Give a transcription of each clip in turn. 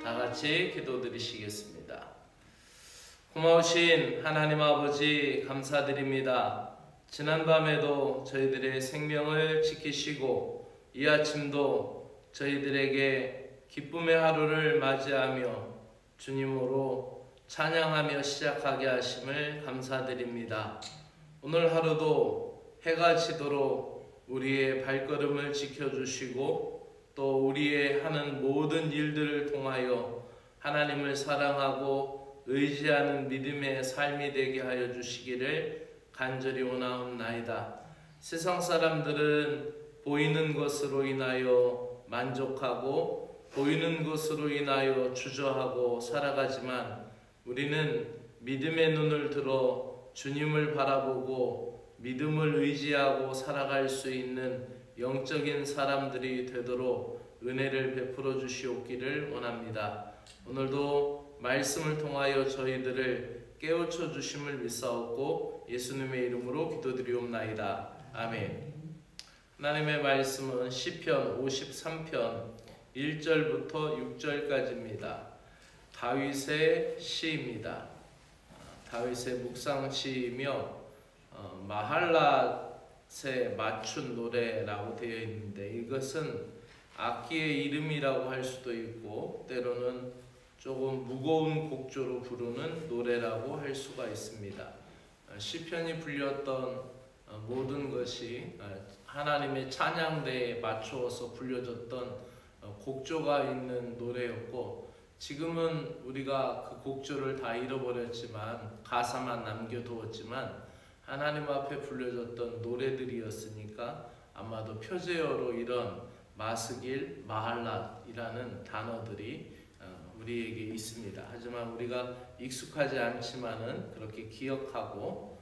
다 같이 기도드리시겠습니다. 고마우신 하나님 아버지 감사드립니다. 지난밤에도 저희들의 생명을 지키시고 이 아침도 저희들에게 기쁨의 하루를 맞이하며 주님으로 찬양하며 시작하게 하심을 감사드립니다. 오늘 하루도 해가 지도록 우리의 발걸음을 지켜주시고 또 우리의 하는 모든 일들을 통하여 하나님을 사랑하고 의지하는 믿음의 삶이 되게 하여 주시기를 간절히 원하옵나이다. 세상 사람들은 보이는 것으로 인하여 만족하고 보이는 것으로 인하여 주저하고 살아가지만 우리는 믿음의 눈을 들어 주님을 바라보고 믿음을 의지하고 살아갈 수 있는 영적인 사람들이 되도록 은혜를 베풀어 주시옵기를 원합니다. 오늘도 말씀을 통하여 저희들을 깨우쳐 주심을 믿사옵고 예수님의 이름으로 기도드리옵나이다. 아멘. 하나님의 말씀은 시편 53편 1절부터 6절까지입니다. 다윗의 시입니다. 다윗의 묵상시이며 마할랏에 맞춘 노래라고 되어 있는데 이것은 악기의 이름이라고 할 수도 있고 때로는 조금 무거운 곡조로 부르는 노래라고 할 수가 있습니다. 시편이 불렸던 모든 것이 하나님의 찬양대에 맞추어서 불려졌던 곡조가 있는 노래였고 지금은 우리가 그 곡조를 다 잃어버렸지만 가사만 남겨두었지만 하나님 앞에 불려졌던 노래들이었으니까 아마도 표제어로 이런 마스길, 마할랏이라는 단어들이 우리에게 있습니다. 하지만 우리가 익숙하지 않지만은 그렇게 기억하고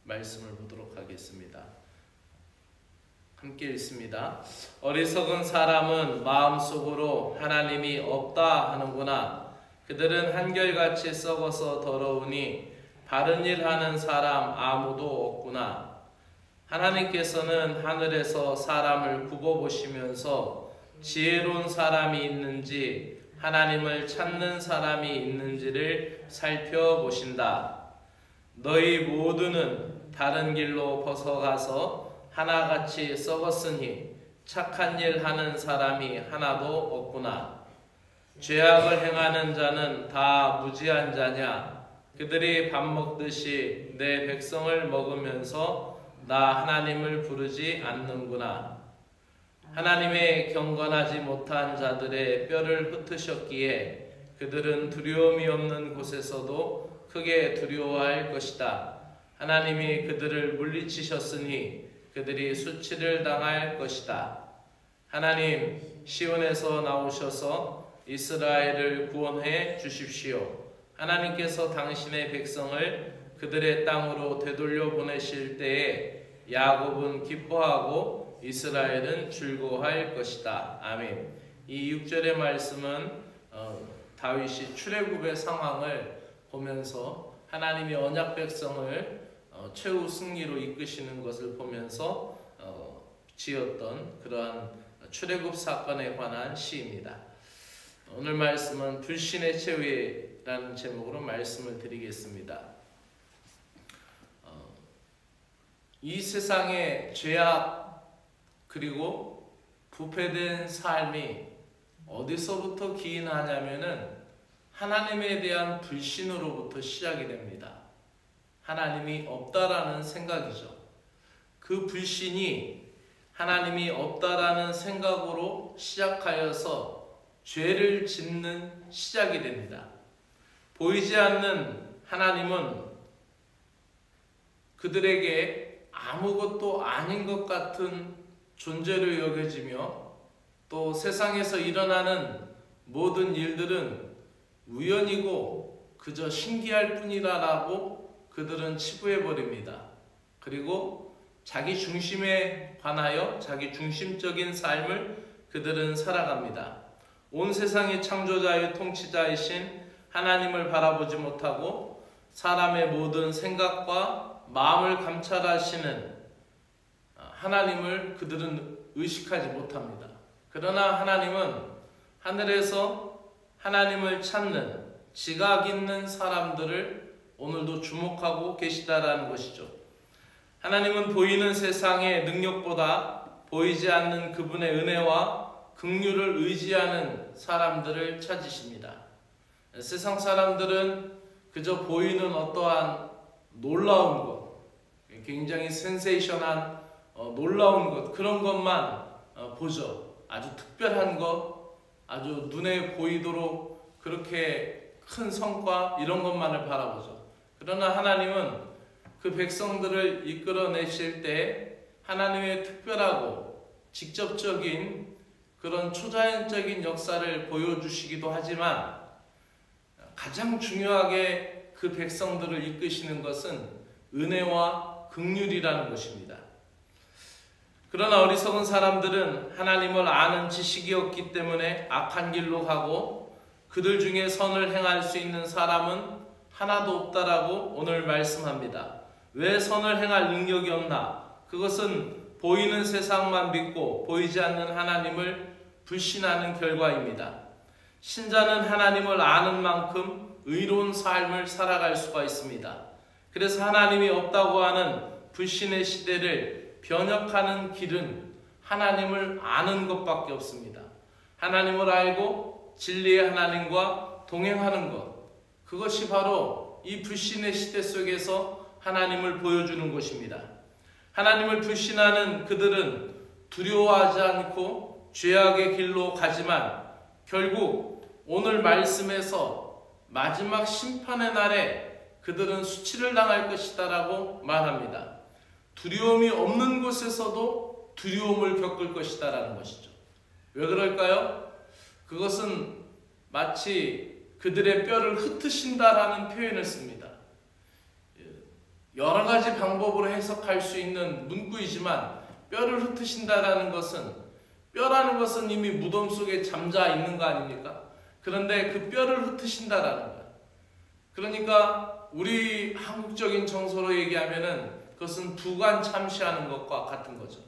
말씀을 보도록 하겠습니다. 함께 읽습니다. 어리석은 사람은 마음속으로 하나님이 없다 하는구나. 그들은 한결같이 썩어서 더러우니 바른 일 하는 사람 아무도 없구나. 하나님께서는 하늘에서 사람을 굽어보시면서 지혜로운 사람이 있는지 하나님을 찾는 사람이 있는지를 살펴보신다. 너희 모두는 다른 길로 벗어가서 하나같이 썩었으니 착한 일 하는 사람이 하나도 없구나. 죄악을 행하는 자는 다 무지한 자냐? 그들이 밥 먹듯이 내 백성을 먹으면서 나 하나님을 부르지 않는구나. 하나님의 경건하지 못한 자들의 뼈를 흩으셨기에 그들은 두려움이 없는 곳에서도 크게 두려워할 것이다. 하나님이 그들을 물리치셨으니 그들이 수치를 당할 것이다. 하나님 시온에서 나오셔서 이스라엘을 구원해 주십시오. 하나님께서 당신의 백성을 그들의 땅으로 되돌려 보내실 때에 야곱은 기뻐하고 이스라엘은 즐거워할 것이다. 아멘. 이 6절의 말씀은 다윗이 출애굽의 상황을 보면서 하나님이 언약 백성을 최후 승리로 이끄시는 것을 보면서 지었던 그러한 출애굽 사건에 관한 시입니다. 오늘 말씀은 불신의 최후라는 제목으로 말씀을 드리겠습니다. 이 세상의 죄악 그리고 부패된 삶이 어디서부터 기인하냐면은 하나님에 대한 불신으로부터 시작이 됩니다. 하나님이 없다라는 생각이죠. 그 불신이 하나님이 없다라는 생각으로 시작하여서 죄를 짓는 시작이 됩니다. 보이지 않는 하나님은 그들에게 아무것도 아닌 것 같은 존재로 여겨지며 또 세상에서 일어나는 모든 일들은 우연이고 그저 신기할 뿐이라고 그들은 치부해버립니다. 그리고 자기 중심에 관하여 자기 중심적인 삶을 그들은 살아갑니다. 온 세상의 창조자의 통치자이신 하나님을 바라보지 못하고 사람의 모든 생각과 마음을 감찰하시는 하나님을 그들은 의식하지 못합니다. 그러나 하나님은 하늘에서 하나님을 찾는 지각 있는 사람들을 오늘도 주목하고 계시다라는 것이죠. 하나님은 보이는 세상의 능력보다 보이지 않는 그분의 은혜와 긍휼을 의지하는 사람들을 찾으십니다. 세상 사람들은 그저 보이는 어떠한 놀라운 것, 굉장히 센세이션한 놀라운 것, 그런 것만 보죠. 아주 특별한 것, 아주 눈에 보이도록 그렇게 큰 성과, 이런 것만을 바라보죠. 그러나 하나님은 그 백성들을 이끌어내실 때 하나님의 특별하고 직접적인 그런 초자연적인 역사를 보여주시기도 하지만 가장 중요하게 그 백성들을 이끄시는 것은 은혜와 긍휼이라는 것입니다. 그러나 어리석은 사람들은 하나님을 아는 지식이 없기 때문에 악한 길로 가고 그들 중에 선을 행할 수 있는 사람은 하나도 없다라고 오늘 말씀합니다. 왜 선을 행할 능력이 없나? 그것은 보이는 세상만 믿고 보이지 않는 하나님을 불신하는 결과입니다. 신자는 하나님을 아는 만큼 의로운 삶을 살아갈 수가 있습니다. 그래서 하나님이 없다고 하는 불신의 시대를 변혁하는 길은 하나님을 아는 것밖에 없습니다. 하나님을 알고 진리의 하나님과 동행하는 것, 그것이 바로 이 불신의 시대 속에서 하나님을 보여주는 것입니다. 하나님을 불신하는 그들은 두려워하지 않고 죄악의 길로 가지만 결국 오늘 말씀에서 마지막 심판의 날에 그들은 수치를 당할 것이다 라고 말합니다. 두려움이 없는 곳에서도 두려움을 겪을 것이다 라는 것이죠. 왜 그럴까요? 그것은 마치 그들의 뼈를 흩으신다라는 표현을 씁니다. 여러 가지 방법으로 해석할 수 있는 문구이지만 뼈를 흩으신다라는 것은, 뼈라는 것은 이미 무덤 속에 잠자 있는 거 아닙니까? 그런데 그 뼈를 흩으신다라는 거예요. 그러니까 우리 한국적인 정서로 얘기하면은 그것은 부관 참시하는 것과 같은 거죠.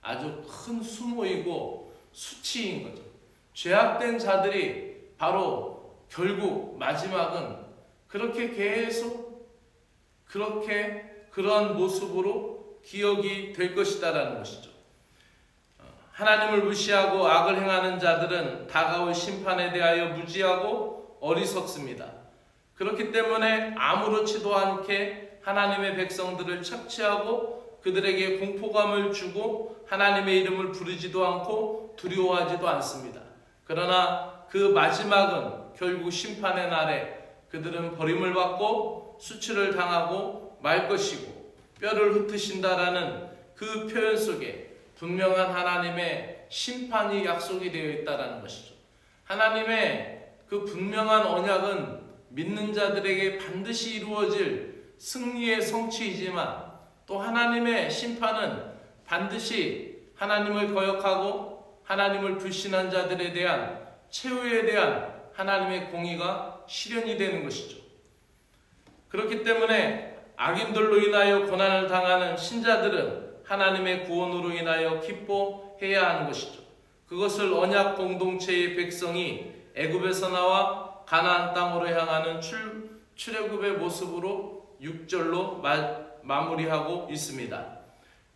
아주 큰 수모이고 수치인 거죠. 죄악된 자들이 바로 결국 마지막은 그렇게 계속 그런 모습으로 기억이 될 것이다라는 것이죠. 하나님을 무시하고 악을 행하는 자들은 다가올 심판에 대하여 무지하고 어리석습니다. 그렇기 때문에 아무렇지도 않게 하나님의 백성들을 착취하고 그들에게 공포감을 주고 하나님의 이름을 부르지도 않고 두려워하지도 않습니다. 그러나 그 마지막은 결국 심판의 날에 그들은 버림을 받고 수치를 당하고 말 것이고 뼈를 흩으신다라는 그 표현 속에 분명한 하나님의 심판이 약속이 되어 있다는 것이죠. 하나님의 그 분명한 언약은 믿는 자들에게 반드시 이루어질 승리의 성취이지만 또 하나님의 심판은 반드시 하나님을 거역하고 하나님을 불신한 자들에 대한 최후에 대한 하나님의 공의가 실현이 되는 것이죠. 그렇기 때문에 악인들로 인하여 고난을 당하는 신자들은 하나님의 구원으로 인하여 기뻐해야 하는 것이죠. 그것을 언약 공동체의 백성이 애굽에서 나와 가나안 땅으로 향하는 출애굽의 모습으로 6절로 마무리하고 있습니다.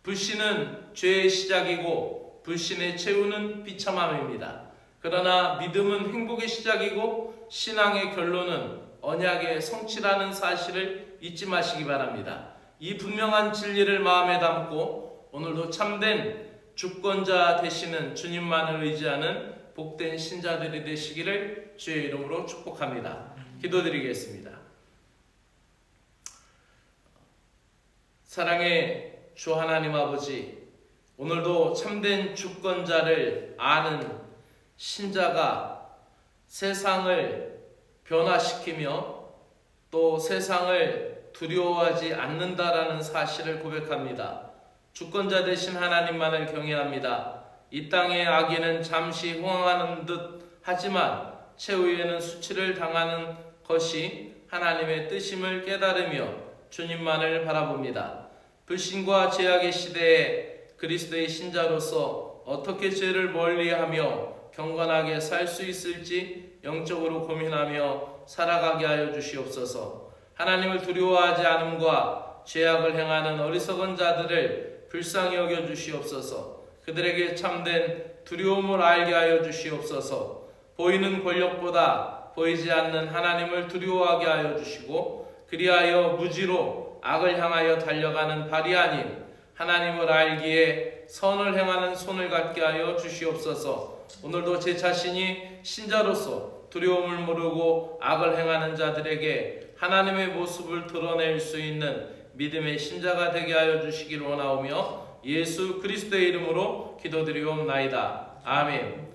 불신은 죄의 시작이고 불신의 최후는 비참함입니다. 그러나 믿음은 행복의 시작이고 신앙의 결론은 언약의 성취라는 사실을 잊지 마시기 바랍니다. 이 분명한 진리를 마음에 담고 오늘도 참된 주권자 되시는 주님만을 의지하는 복된 신자들이 되시기를 주의 이름으로 축복합니다. 기도드리겠습니다. 사랑의 주 하나님 아버지, 오늘도 참된 주권자를 아는 신자가 세상을 변화시키며 또 세상을 두려워하지 않는다라는 사실을 고백합니다. 주권자 되신 하나님만을 경외합니다. 이 땅의 악인은 잠시 호황하는 듯 하지만 최후에는 수치를 당하는 것이 하나님의 뜻임을 깨달으며 주님만을 바라봅니다. 불신과 죄악의 시대에 그리스도의 신자로서 어떻게 죄를 멀리하며 경건하게 살 수 있을지 영적으로 고민하며 살아가게 하여 주시옵소서. 하나님을 두려워하지 않음과 죄악을 행하는 어리석은 자들을 불쌍히 여겨 주시옵소서. 그들에게 참된 두려움을 알게 하여 주시옵소서. 보이는 권력보다 보이지 않는 하나님을 두려워하게 하여 주시고, 그리하여 무지로 악을 향하여 달려가는 발이 아닌 하나님을 알기에 선을 행하는 손을 갖게 하여 주시옵소서. 오늘도 제 자신이 신자로서 두려움을 모르고 악을 행하는 자들에게 하나님의 모습을 드러낼 수 있는 믿음의 신자가 되게 하여 주시길 원하오며 예수 그리스도의 이름으로 기도드리옵나이다. 아멘.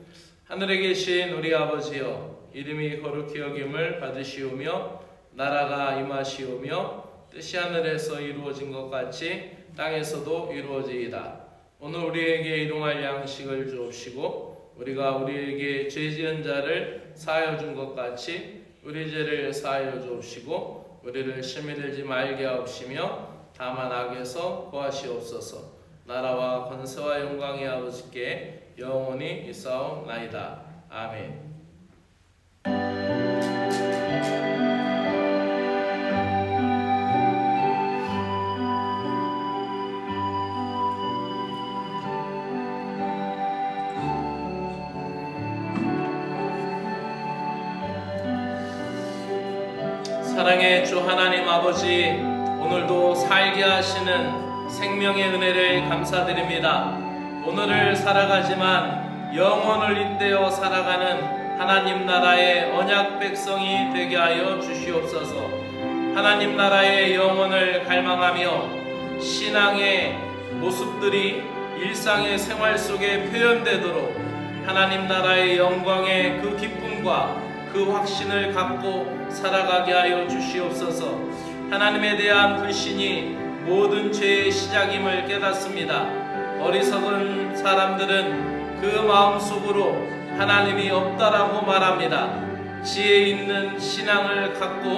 하늘에 계신 우리 아버지여, 이름이 거룩히 여김을 받으시오며 나라가 임하시오며 뜻이 하늘에서 이루어진 것 같이 땅에서도 이루어지이다. 오늘 우리에게 일용할 양식을 주옵시고, 우리가 우리에게 죄 지은 자를 사하여 준 것 같이 우리 죄를 사하여 주옵시고, 우리를 시험에 들지 말게 하옵시며 다만 악에서 구하시옵소서. 나라와 권세와 영광이 아버지께 영원히 있사옵나이다. 아멘. 사랑의 주 하나님 아버지, 오늘도 살게 하시는 생명의 은혜를 감사드립니다. 오늘을 살아가지만 영원을 잇대어 살아가는 하나님 나라의 언약 백성이 되게 하여 주시옵소서. 하나님 나라의 영원을 갈망하며 신앙의 모습들이 일상의 생활 속에 표현되도록 하나님 나라의 영광의 그 기쁨과 그 확신을 갖고 살아가게 하여 주시옵소서. 하나님에 대한 불신이 모든 죄의 시작임을 깨닫습니다. 어리석은 사람들은 그 마음속으로 하나님이 없다라고 말합니다. 지혜 있는 신앙을 갖고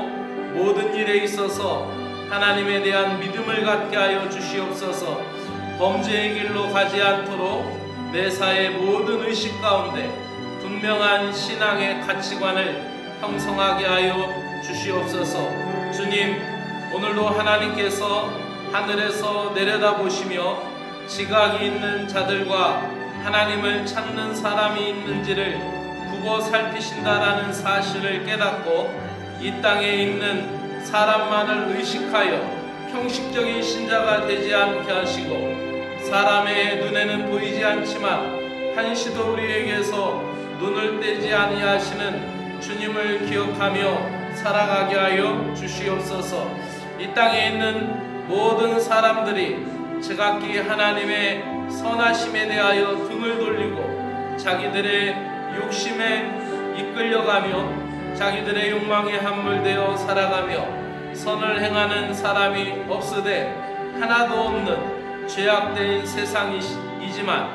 모든 일에 있어서 하나님에 대한 믿음을 갖게 하여 주시옵소서. 범죄의 길로 가지 않도록 매사의 모든 의식 가운데 분명한 신앙의 가치관을 형성하게 하여 주시옵소서. 주님, 오늘도 하나님께서 하늘에서 내려다보시며 지각이 있는 자들과 하나님을 찾는 사람이 있는지를 굽어 살피신다라는 사실을 깨닫고 이 땅에 있는 사람만을 의식하여 형식적인 신자가 되지 않게 하시고, 사람의 눈에는 보이지 않지만 한시도 우리에게서 눈을 떼지 아니하시는 주님을 기억하며 살아가게 하여 주시옵소서. 이 땅에 있는 모든 사람들이 제각기 하나님의 선하심에 대하여 등을 돌리고 자기들의 욕심에 이끌려가며 자기들의 욕망에 함몰되어 살아가며 선을 행하는 사람이 없으되 하나도 없는 죄악된 세상이지만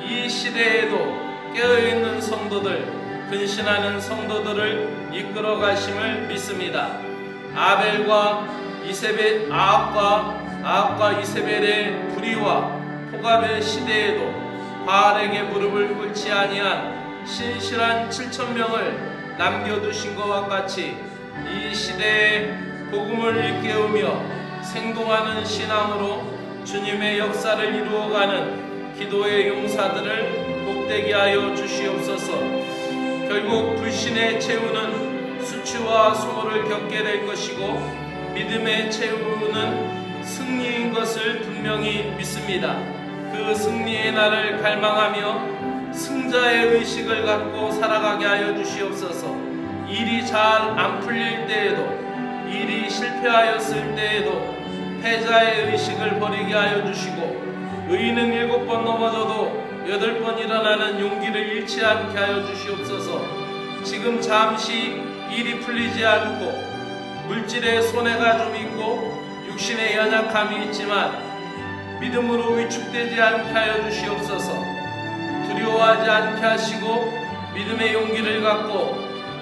이 시대에도 깨어있는 성도들, 근신하는 성도들을 이끌어 가심을 믿습니다. 아합과 이세벨의 불의와 폭압의 시대에도 바알에게 무릎을 꿇지 아니한 신실한 7,000명을 남겨두신 것과 같이 이 시대에 복음을 일깨우며 생동하는 신앙으로 주님의 역사를 이루어가는 기도의 용사들을 복되게 하여 주시옵소서. 결국 불신의 최후는 수치와 수모를 겪게 될 것이고 믿음의 최후는 승리인 것을 분명히 믿습니다. 그 승리의 날을 갈망하며 승자의 의식을 갖고 살아가게 하여 주시옵소서. 일이 잘 안 풀릴 때에도, 일이 실패하였을 때에도 패자의 의식을 버리게 하여 주시고, 의인은 7번 넘어져도 8번 일어나는 용기를 잃지 않게 하여 주시옵소서. 지금 잠시 일이 풀리지 않고 물질의 손해가 좀 있고 육신의 연약함이 있지만 믿음으로 위축되지 않게 하여 주시옵소서. 두려워하지 않게 하시고 믿음의 용기를 갖고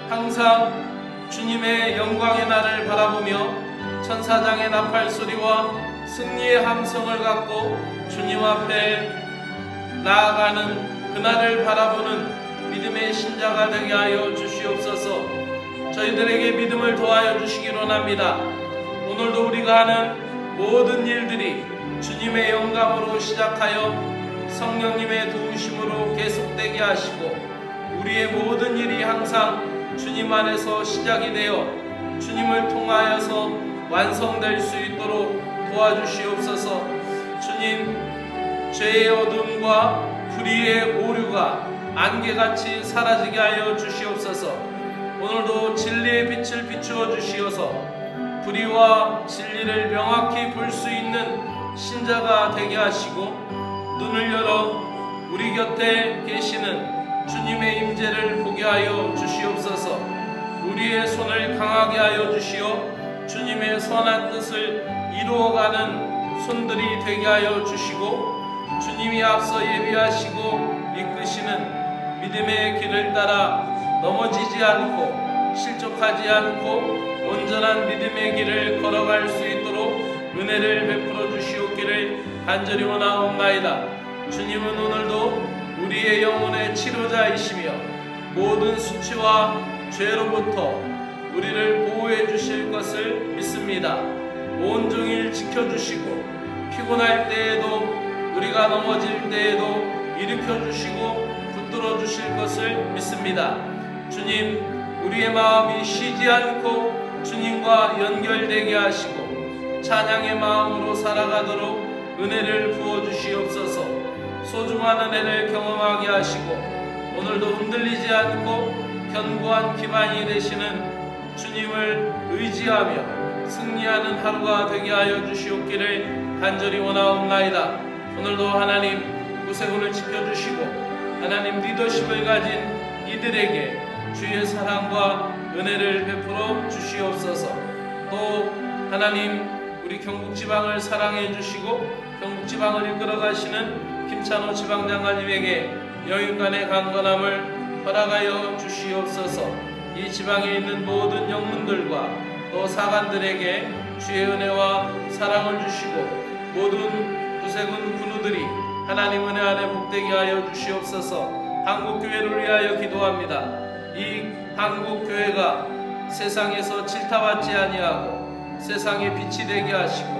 항상 주님의 영광의 날을 바라보며 천사장의 나팔 소리와 승리의 함성을 갖고 주님 앞에 나아가는 그날을 바라보는 믿음의 신자가 되게 하여 주시옵소서. 저희들에게 믿음을 더하여 주시기로 합니다. 오늘도 우리가 하는 모든 일들이 주님의 영감으로 시작하여 성령님의 도우심으로 계속되게 하시고 우리의 모든 일이 항상 주님 안에서 시작이 되어 주님을 통하여서 완성될 수 있도록 도와주시옵소서. 주님, 죄의 어둠과 불의의 오류가 안개같이 사라지게 하여 주시옵소서. 오늘도 진리의 빛을 비추어 주시어서 불의와 진리를 명확히 볼 수 있는 신자가 되게 하시고 눈을 열어 우리 곁에 계시는 주님의 임재를 보게 하여 주시옵소서. 우리의 손을 강하게 하여 주시어 주님의 선한 뜻을 이루어가는 손들이 되게 하여 주시고 주님이 앞서 예비하시고 이끄시는 믿음의 길을 따라 넘어지지 않고 실족하지 않고 온전한 믿음의 길을 걸어갈 수 있도록 은혜를 베풀어 주시옵기를 간절히 원하옵나이다. 주님은 오늘도 우리의 영혼의 치료자이시며 모든 수치와 죄로부터 우리를 보호해 주실 것을 믿습니다. 온종일 지켜주시고 피곤할 때에도 우리가 넘어질 때에도 일으켜 주시고 붙들어 주실 것을 믿습니다. 주님, 우리의 마음이 쉬지 않고 주님과 연결되게 하시고 찬양의 마음으로 살아가도록 은혜를 부어 주시옵소서. 소중한 은혜를 경험하게 하시고 오늘도 흔들리지 않고 견고한 기반이 되시는 주님을 의지하며 승리하는 하루가 되게 하여 주시옵기를 간절히 원하옵나이다. 오늘도 하나님 구세군을 지켜주시고 하나님 리더십을 가진 이들에게 주의 사랑과 은혜를 베풀어 주시옵소서. 또 하나님 우리 경북지방을 사랑해 주시고 경북지방을 이끌어 가시는 김찬호 지방장관님에게 영육간의 강건함을 허락하여 주시옵소서. 이 지방에 있는 모든 영문들과 또 사관들에게 주의 은혜와 사랑을 주시고 모든 구세군 군우들이 하나님 은혜 안에 복되게 하여 주시옵소서. 한국교회를 위하여 기도합니다. 이 한국교회가 세상에서 질타받지 아니하고 세상의 빛이 되게 하시고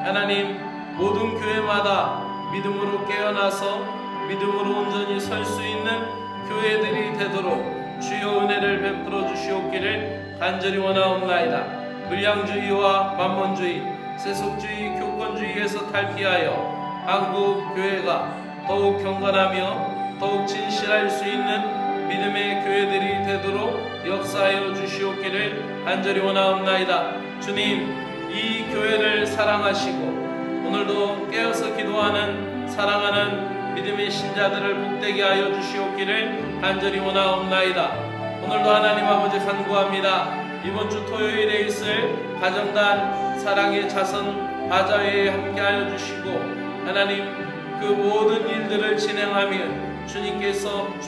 하나님 모든 교회마다 믿음으로 깨어나서 믿음으로 온전히 설 수 있는 교회들이 되도록 주여 은혜를 베풀어 주시옵기를 간절히 원하옵나이다. 불량주의와 만몬주의, 세속주의, 교권주의에서 탈피하여 한국 교회가 더욱 경건하며 더욱 진실할 수 있는 믿음의 교회들이 되도록 역사하여 주시옵기를 간절히 원하옵나이다. 주님, 이 교회를 사랑하시고 오늘도 깨어서 기도하는 사랑하는 믿음의 신자들을 복되게 하여 주시옵기를 간절히 원하옵나이다. 오늘도 하나님 아버지 간구합니다. 이번 주 토요일에 있을 가정단 사랑의 자선 바자회에 함께하여 주시고 하나님 그 모든 일들을 진행하며 주님께서